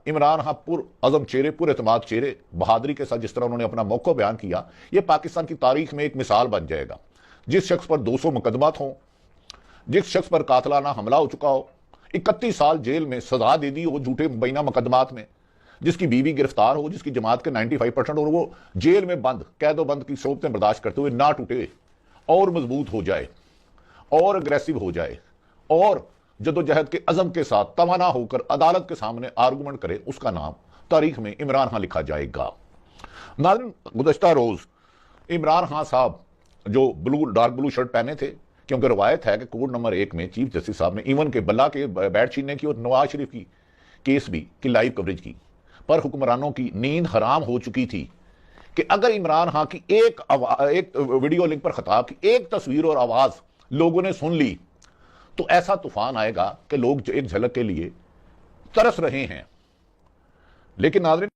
इमरान खान पुरअज़म चेहरे, पुरएतमाद चेहरे, बहादुरी के साथ जिस तरह उन्होंने अपना मौक़िफ़ बयान किया, यह पाकिस्तान की तारीख में एक मिसाल बन जाएगा। जिस शख्स पर 200 मुकदमात हों, जिस शख्स पर कातलाना हमला हो चुका हो, 31 साल जेल में सजा दे दी हो झूठे मुबैना मुकदमात में, जिसकी बीवी गिरफ्तार हो, जिसकी जमात के 95% और वो जेल में बंद, कैदोबंद की शोबतें बर्दाश्त करते हुए ना टूटे और मजबूत हो जाए और अग्रेसिव हो जाए और जदोजहद के अज़म के साथ तवाना होकर अदालत के सामने आर्गूमेंट करे, उसका नाम तारीख में इमरान खान लिखा जाएगा। नाज़रीन, गुज़श्ता रोज इमरान खान साहब जो डार्क ब्लू शर्ट पहने थे, क्योंकि रवायत है कि कोर्ट नंबर 1 में चीफ जस्टिस साहब ने इवन के बल्ला के बैट छीनने की और नवाज शरीफ की केस भी की लाइव कवरेज की, पर हुक्मरानों की नींद हराम हो चुकी थी कि अगर इमरान खान की एक वीडियो लिंक पर खिताब की एक तस्वीर और आवाज लोगों ने सुन ली तो ऐसा तूफान आएगा कि लोग एक झलक के लिए तरस रहे हैं। लेकिन नाज़रीन,